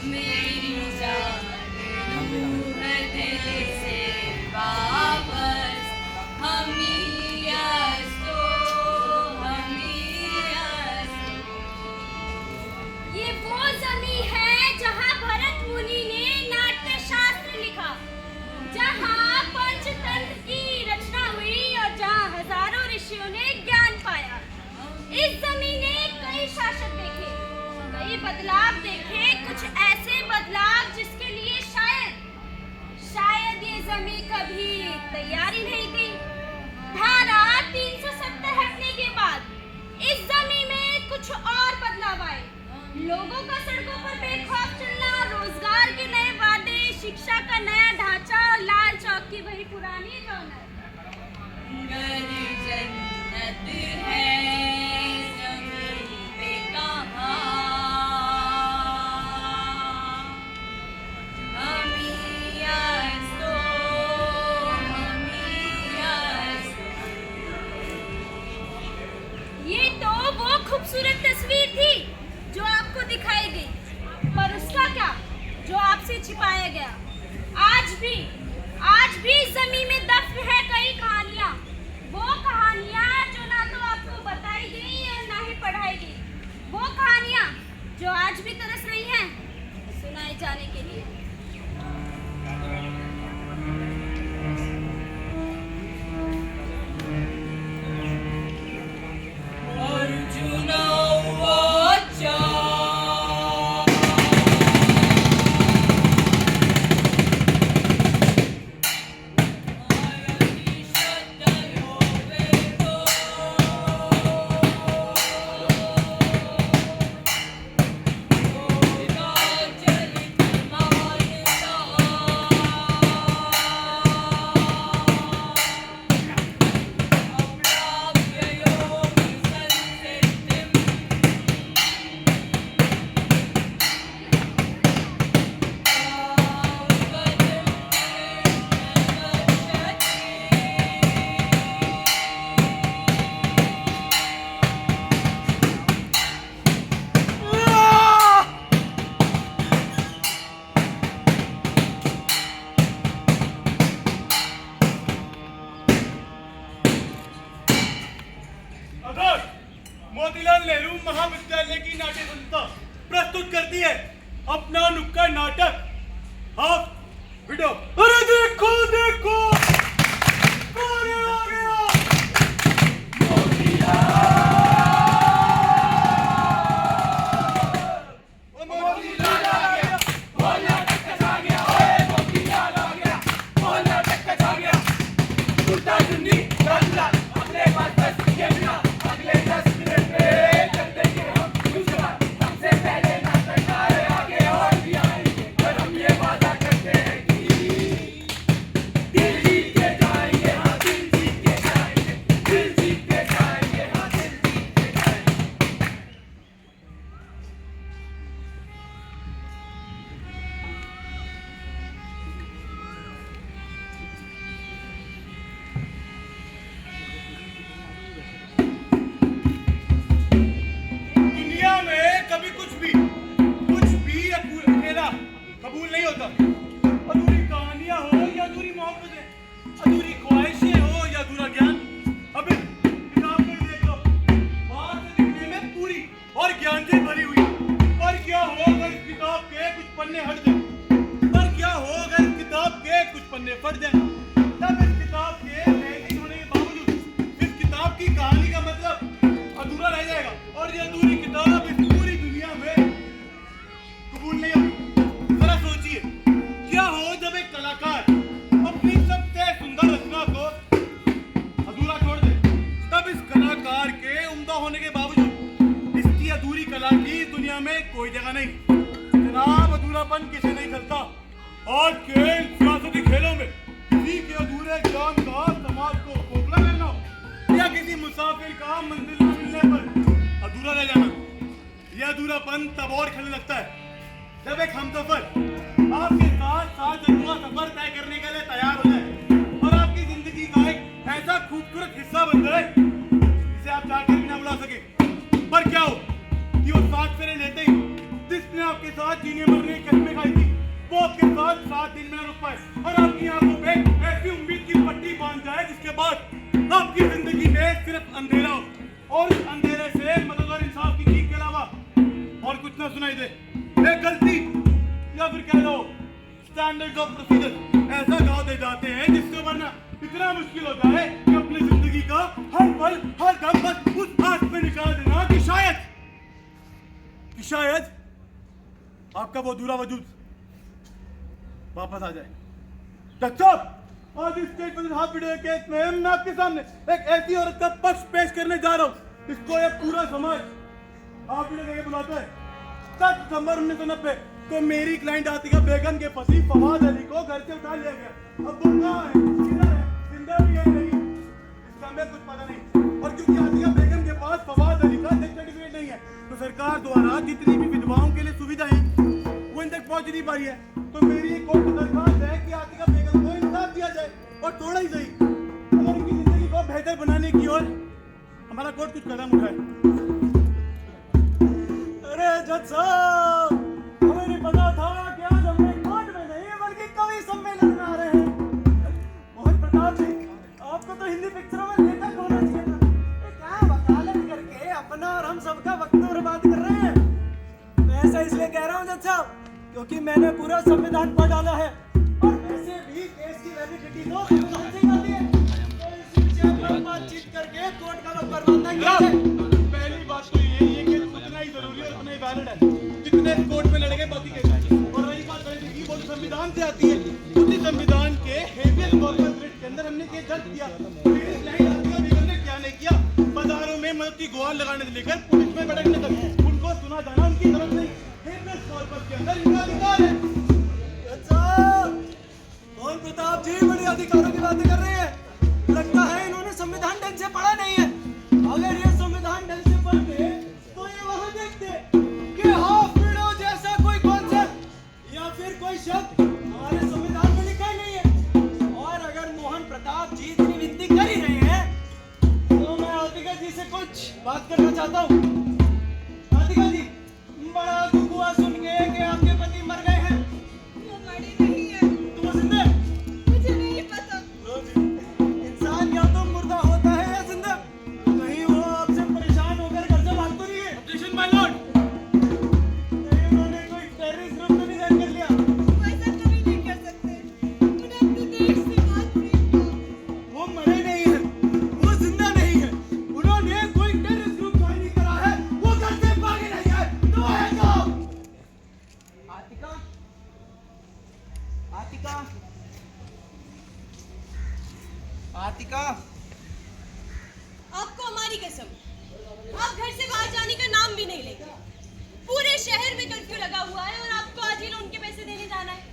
मेरी जान तू है दिल से वापस हमी अस्तो ये वो जमी है जहाँ भरत मुनि ने नाट्य शास्त्र लिखा, जहाँ पंचतंत्र की रचना हुई और जहाँ हजारों ऋषियों ने ज्ञान पाया। इस जमीन ने कई शासक देखे, कई बदलाव देखे, कुछ ऐसे बदलाव जिसके लिए शायद ये जमीन कभी तैयारी नहीं थी। धारा 370 हटने के बाद इस जमीन में कुछ और बदलाव आए। लोगों का सड़कों पर बेखौफ चलना, रोजगार के नए वादे, शिक्षा का नया ढांचा और लाल चौक की वही पुरानी रौनक। जन्नत है ज़मीन पे कहाँ, हमी अस्तो। ये तो वो खूबसूरत तस्वीर थी जो आपको दिखाई गई, पर उसका क्या जो आपसे छिपाया गया। आज भी जमीन में दफन है कई कहानियां, वो कहानियां जो ना तो आपको बताई गई और ना ही पढ़ाई गई, वो कहानियां जो आज भी तरस रही हैं सुनाए जाने के लिए। अर्जुना उवाच मोतीलाल नेहरू महाविद्यालय की नाट्य संस्था प्रस्तुत करती है अपना नुक्कड़ नाटक हाफ विडो। अरे देखो देखो कौन आ गया। मोतीलाल आ गया, वो नाटक कसा गया, ओए मोतीलाल आ गया, वो नाटक कसा गया। कुर्ता चुन्नी लाल लाल अपने पास बस के बिना अगले 10 मिनट में कर देंगे हम दूसरा। सबसे पहले नाटक आए आगे और भी आएंगे, पर हम ये वादा करते हैं कि दिल जीत के जाएंगे, हाँ दिल जीत के जाएंगे, दिल जीत के जाएंगे, हाँ दिल जीत के जाएंगे। दुनिया में कभी कुछ भी अकेला कबूल नहीं होता। अधूरी कहानियां हो या अधूरी मोहब्बतें, अधूरी ख्वाहिशें हो या अधूरा ज्ञान। अब इस किताब को देख लो, बाहर से दिखने में पूरी और ज्ञान से भरी हुई, पर क्या होगा इस किताब के कुछ पन्ने हट जाए, पर क्या होगा इस किताब के कुछ पन्ने फट जाए, तब इस किताब के महंगी होने के बावजूद इस किताब की कहानी का मतलब अधूरा रह जाएगा, और ये अधूरी किताब इस पूरी दुनिया में कबूल नहीं होगी। जरा सोचिए, क्या हो जब एक कलाकार अपनी सबसे सुंदर रचना को अधूरा छोड़ दे, तब इस कलाकार के उम्दा होने के बावजूद इसकी अधूरी कला की दुनिया में कोई जगह नहीं। जनाब, अधूरापन किसे नहीं खलता। आज के इन सियासती खेलों में किसी के अधूरे ज्ञान का समाज को खोखला करना या किसी मुसाफिर का मंजिल न मिलने पर अधूरा रह जाना, यह अधूरापन तब और खलने लगता है जब एक हमसफर आपके साथ साथ जरूर सफर तय करने के लिए तैयार हो जाए और आपकी जिंदगी का एक ऐसा खूबसूरत हिस्सा बन जाए जिसे आप चाहकर भी ना बुला सके। पर क्या हो कि वो साथ फेरे लेते ही जिसने आपके साथ जीने मरने की कस्में खाई थी, वो आपके साथ 7 दिन में न रुक पाए और आपकी आंखों पे ऐसी उम्मीद की पट्टी बांध जाए जिसके बाद आपकी जिंदगी में सिर्फ अंधेरा हो और इस अंधेरे से मदद और इंसाफ की चीख के अलावा और कुछ ना सुनाई दे। एक गलती या फिर कह लो स्टैंडर्ड ऑफ प्रोसीजर ऐसा गाँव दे जाते हैं जिससे वरना इतना मुश्किल हो जाए कि अपनी जिंदगी का हर पल हर दम बस उस आस पे निकाल देना कि शायद आपका वो अधूरा वजूद वापस आ जाए। डॉक्टर साहब, आज इस स्टेट पर हाथ वीडियो केस में मैं आपके सामने एक ऐसी औरत का पक्ष पेश करने जा रहा हूँ जिसको ये पूरा समाज हाथ वीडियो करके बुलाता है। 7 दिसंबर 1990 को मेरी क्लाइंट आतिका बेगम के पति फवाद अली को घर से उठा लिया गया। अब वो कहाँ है, किधर है, जिंदा भी है नहीं, इसका हमें कुछ पता नहीं। और क्योंकि आतिका बेगम के पास फवाद अली का डेथ सर्टिफिकेट नहीं है, तो सरकार द्वारा जितनी भी विधवाओं के लिए सुविधाएं वो इन तक पहुंच नहीं पा रही है। तो मेरी एक कोर्ट में दरखास्त है कि आतिका बेगम को इंसाफ दिया जाए और थोड़ा ही सही अगर उनकी जिंदगी को बेहतर बनाने की ओर हमारा कोर्ट कुछ कदम उठाए। अरे जज साहब, हमें नहीं पता था कि आज हम कोर्ट में नहीं बल्कि कवि सम्मेलन में आ रहे हैं। मोहन प्रताप जी, आपको तो हिंदी पिक्चरों में लेखक होना चाहिए था। ये क्या वकालत करके अपना और हम सबका वक्त बर्बाद कर रहे हैं। मैं ऐसा इसलिए कह रहा हूँ जज साहब, क्योंकि मैंने पूरा संविधान पढ़ डाला है और वैसे भी केस की वैलिडिटी तो संविधान से ही आती है। तो इस विषय पर बातचीत करके कोर्ट का वक्त बर्बाद ना किया जाए। पहली बात तो ये है कि उतना ही जरूरी और उतना ही वैलिड है जितने कोर्ट में लड़के बाकी के। और रही बात वैलिडिटी, वो संविधान से आती है। उसी संविधान के हेवियस कॉर्पस रिट के अंदर हमने केस दर्ज किया। मेरी क्लाइंट आतिका बेगम ने क्या नहीं किया, बाजारों में मदद की गुहार लगाने से लेकर पुलिस में भड़कने तक उनको सुना जाना उनकी तरफ नहीं। हेवियस कॉर्पस के अंदर इनका अधिकार है। अच्छा, मोहन प्रताप जी बड़े अधिकारों की बातें कर रहे हैं। लगता है इन्होंने संविधान ढंग से पढ़ा नहीं है। अगर ये संविधान ढंग से पढ़ते तो ये वहां देखते कि हाफ विडो जैसा कोई कॉन्सेप्ट या फिर कोई शब्द हमारे संविधान में लिखा ही नहीं है। और अगर मोहन प्रताप जी इतनी विनती कर ही रहे हैं तो मैं आतिका जी से कुछ बात करना चाहता हूँ। आतिका जी, बड़ा दुख हुआ सुन के कि आपके पति मर गए हैं। वो मरी नहीं है, तुम जिंदा? मुझे नहीं पता। इंसान या तो मुर्दा होता है या जिंदा। कहीं वो आपसे परेशान होकर घर से भाग तो नहीं है? Objection my Lord. कहीं उन्होंने कोई टेररिस्ट ग्रुप तो नहीं ज्वाइन कर लिया? वो ऐसा कभी नहीं कर सकते। उन्हें अपने देश से बहुत प्रेम था। वो मरे नहीं है, वो जिंदा नहीं है। उन्होंने कोई टेररिस्ट ग्रुप ज्वाइन नहीं करा है, वो घर से भागे नहीं है। तो है कौन? आतिका, आतिका, आतिका। आपको हमारी कसम, आप घर से बाहर जाने का नाम भी नहीं लेंगे। पूरे शहर में कर्फ्यू लगा हुआ है और आपको आज ही लोन के पैसे देने जाना है।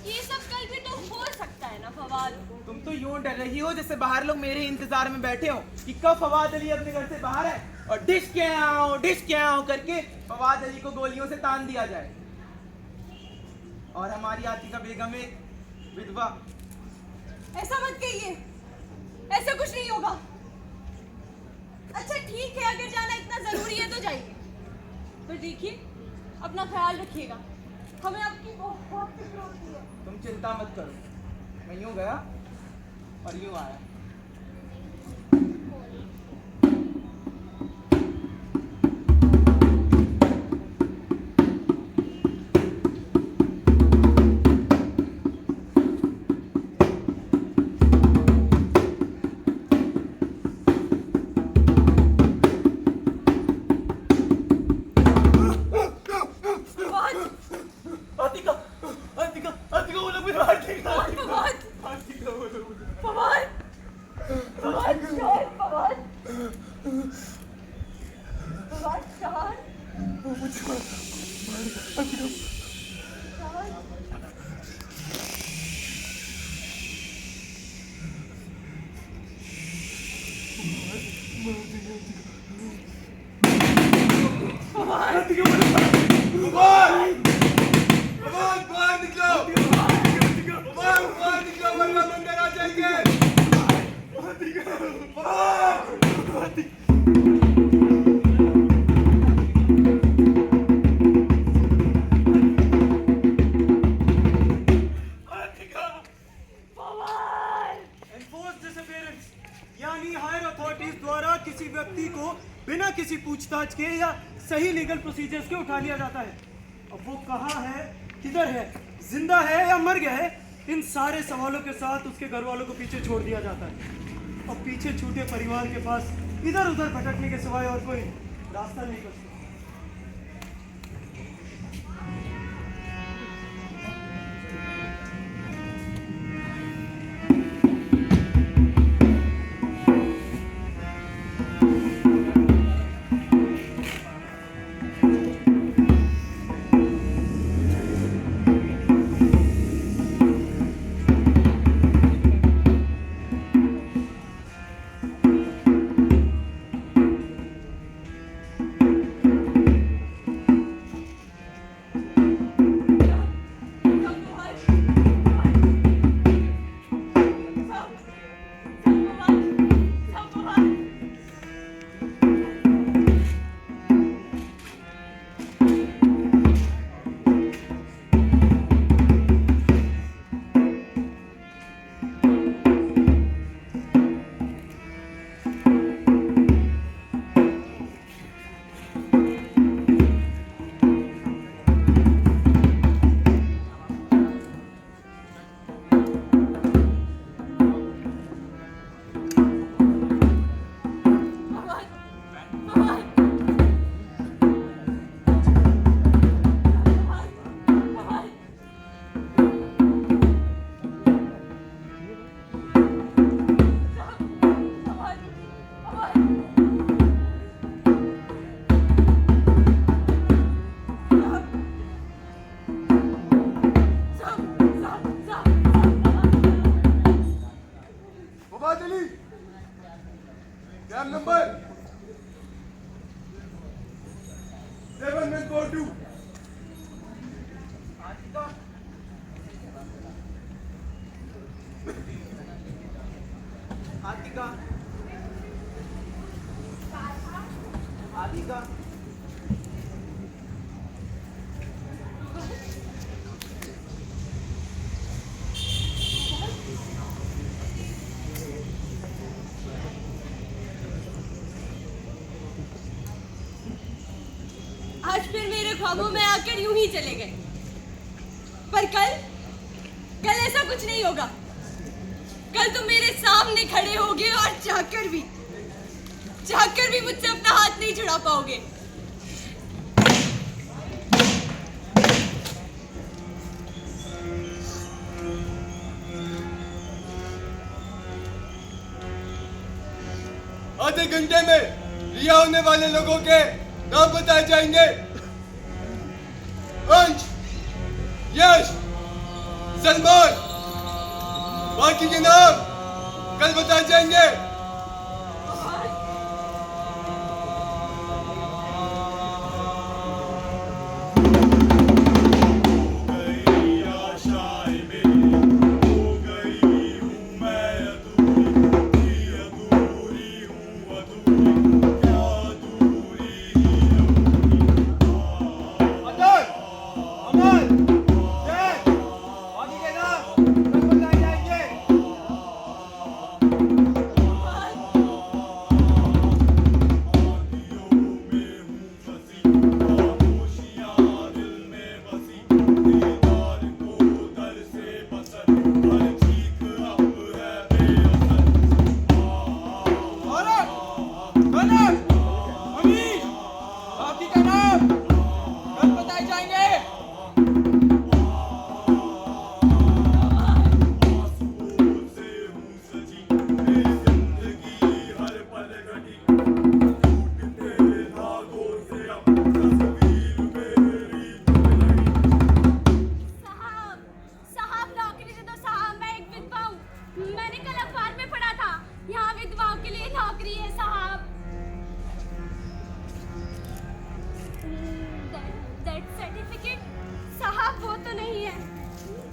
ये सब कल भी तो हो सकता है ना फवाद? तुम तो यूं डर रही हो जैसे बाहर लोग मेरे इंतजार में बैठे हो कि कब फवाद अली अपने घर से बाहर है और डिश के आओ करके फवाद अली को गोलियों से तान दिया जाए। और हमारी आतिका बेगम एक विधवा। ऐसा मत कहिए, ऐसा कुछ नहीं होगा। अच्छा ठीक है, अगर जाना इतना जरूरी है तो जाइए, पर देखिए अपना ख्याल रखिएगा। हमें आपकी बहुत फिक्र होती है। तुम चिंता मत करो, मैं यूं गया और यूं आया। आतिका, आतिका, आतिका, वो लोग मेरे हाथ देगा। फवाद, आतिका, वो लोग मुझे- फवाद, फवाद शान, फवाद, फवाद शान, वो मुझे मार- आतिका, शान। सही लीगल प्रोसीजर्स के उठा लिया जाता है। अब वो कहाँ है, किधर है, जिंदा है या मर गया है, इन सारे सवालों के साथ उसके घर वालों को पीछे छोड़ दिया जाता है। और पीछे छूटे परिवार के पास इधर उधर भटकने के सिवाय और कोई रास्ता नहीं बचता। Cab number 7142. आतिका, आतिका, आज फिर मेरे ख्वाबों में आकर यूं ही चले गए। पर कल ऐसा कुछ नहीं होगा। कल तुम मेरे सामने खड़े होगे और चाहकर भी मुझसे अपना हाथ नहीं छुड़ा पाओगे। आधे घंटे में रिहा होने वाले लोगों के नाम बताए जाएंगे। अंश, यश, सलमान, बाकी के नाम कल बताए जाएंगे।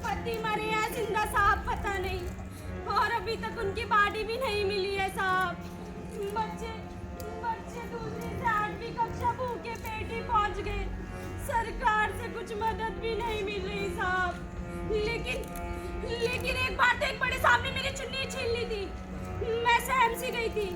पति मरे या जिंदा साहब पता नहीं, और अभी तक उनकी बॉडी भी नहीं मिली है साहब। बच्चे दूसरी से 8वीं कक्षा भूखे पेट ही पहुंच गए। सरकार से कुछ मदद भी नहीं मिल रही साहब। लेकिन एक बार तो एक बड़े साहब ने मेरी चुन्नी छीन ली थी। मैं सहम सी गई थी।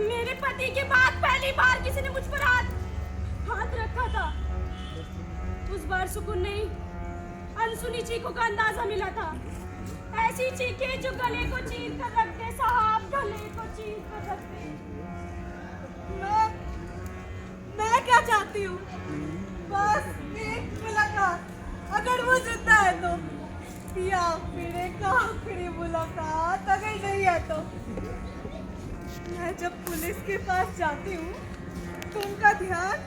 मेरे पति के बाद पहली बार किसी ने मुझ पर हाथ रखा था, उस बार सुकून नहीं, अनसुनी चीखों का अंदाजा मिला था। ऐसी चीखें जो गले को चीर कर रखते साहब, गले को चीर कर रखते। मैं क्या चाहती हूँ? बस एक मुलाकात, अगर वो जिंदा है तो, या फिर एक आखिरी मुलाकात अगर नहीं है तो। मैं जब पुलिस के पास जाती हूँ तो उनका ध्यान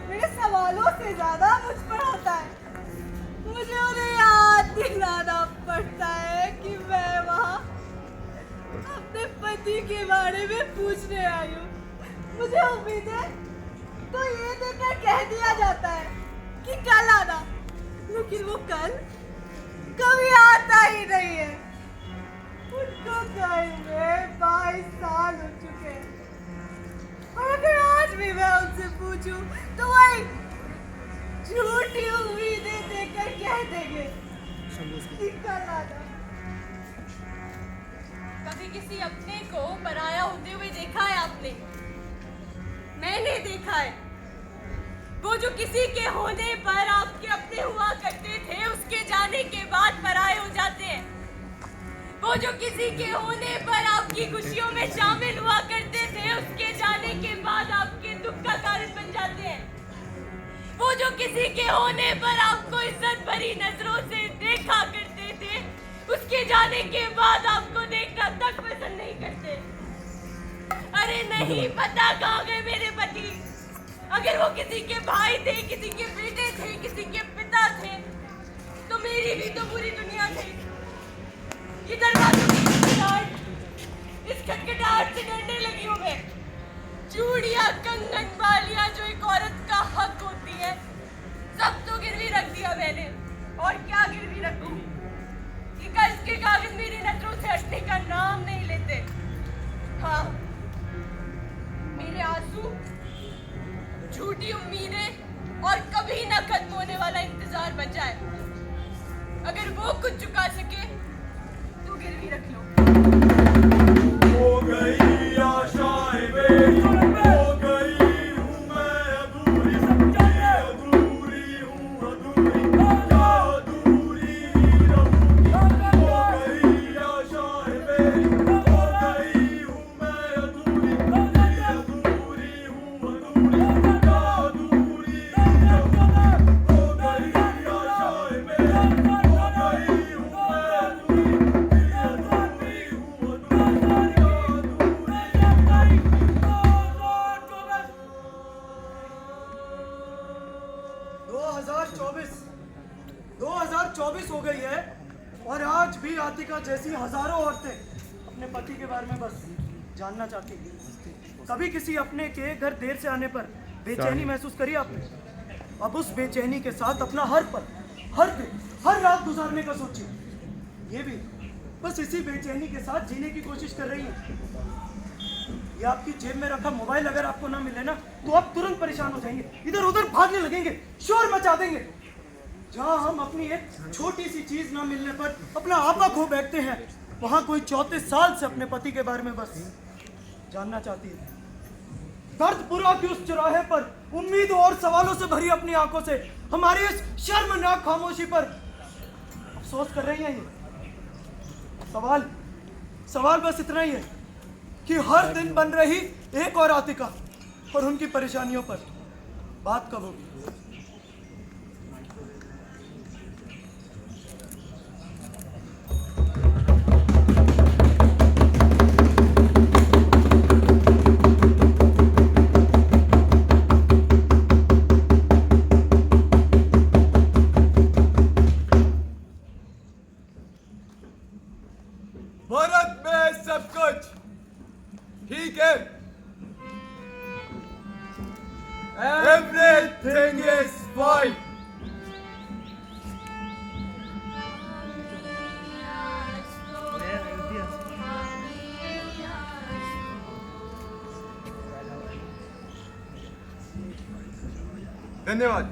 मेरे सवालों से ज्यादा मुझ पर होता है। मुझे उन्हें याद दिलाना पड़ता है कि मैं वहाँ अपने पति के बारे में पूछने आई हूँ। मुझे उम्मीद है तो ये देखकर कह दिया जाता है कि कल आना, लेकिन वो कल कभी आता ही नहीं है। उनको गए हुए 22 साल हो चुके हैं, और अगर आज भी मैं उनसे पूछूं तो वही झूठी उम्मीदें देकर कह देंगे कि कल आना। कभी किसी अपने को पराया होते हुए देखा है आपने? मैंने देखा है। वो जो किसी के होने पर आपके अपने हुआ करते थे, उसके जाने के बाद पराये हो जाते हैं। वो जो किसी के होने पर आपकी खुशियों में शामिल हुआ करते थे, उसके जाने के बाद आपके दुख का कारण बन जाते हैं। वो जो किसी के होने पर आपको इज्जत भरी नजरों से देखा करते थे, उसके जाने के बाद आपको देखना तक पसंद नहीं करते। अरे नहीं पता कहाँ गए मेरे पति। अगर वो किसी के भाई थे, किसी के बेटे थे, किसी के पिता थे, तो मेरी भी तो पूरी दुनिया थी। ये दरवाजों की खटखटाहट, इस खटखटाहट से डरने लगी हूँ मैं। चूड़ियाँ, कंगन, बालियाँ जो एक औरत का हक होती है, सब तो गिरवी रख दिया मैंने। और क्या गिरवी रखूं? ये कर्ज के कागज मेरी नजरों से हटने का नाम नहीं लेते। हाँ, मेरे आंसू, झूठी उम्मीदें और कभी न खत्म होने वाला इंतजार बचा है। अगर वो कुछ चुका सके तो गिरवी रख लो। हो गई आशाएं मेरी, हो गई हूँ मैं अधूरी, अधूरी हूँ अधूरी, क्या अधूरी ही रहूंगी। हो गई आशाएं मेरी, हो गई हूँ मैं अधूरी, अधूरी हूँ अधूरी, क्या अधूरी ही रहूंगी। हो गई आशाएं मेरी, हो गई हूँ मैं अधूरी, अधूरी हूँ अधूरी। 2024 हो गई है और आज भी आतिका जैसी हजारों औरतें अपने पति के बारे में बस जानना चाहती हैं। कभी किसी अपने के घर देर से आने पर बेचैनी महसूस करी आपने? अब उस बेचैनी के साथ अपना हर पल, हर दिन, हर रात गुजारने का सोचिए। ये भी बस इसी बेचैनी के साथ जीने की कोशिश कर रही है। ये आपकी जेब में रखा मोबाइल अगर आपको ना मिले ना तो आप तुरंत परेशान हो जाएंगे, इधर उधर भागने लगेंगे, शोर मचा देंगे। जहां हम अपनी एक छोटी सी चीज ना मिलने पर अपना आपा खो बैठते हैं, वहां कोई 34 साल से अपने पति के बारे में बस जानना चाहती है। दर्दपुरा की उस चौराहे पर उम्मीदों और सवालों से भरी अपनी आंखों से हमारी इस शर्मनाक खामोशी पर अफसोस कर रही हैं। ये सवाल बस इतना ही है कि हर दिन बन रही एक और आतिका और उनकी परेशानियों पर बात कब होगी? भारत में सब कुछ ठीक है। Everything is fine. धन्यवाद।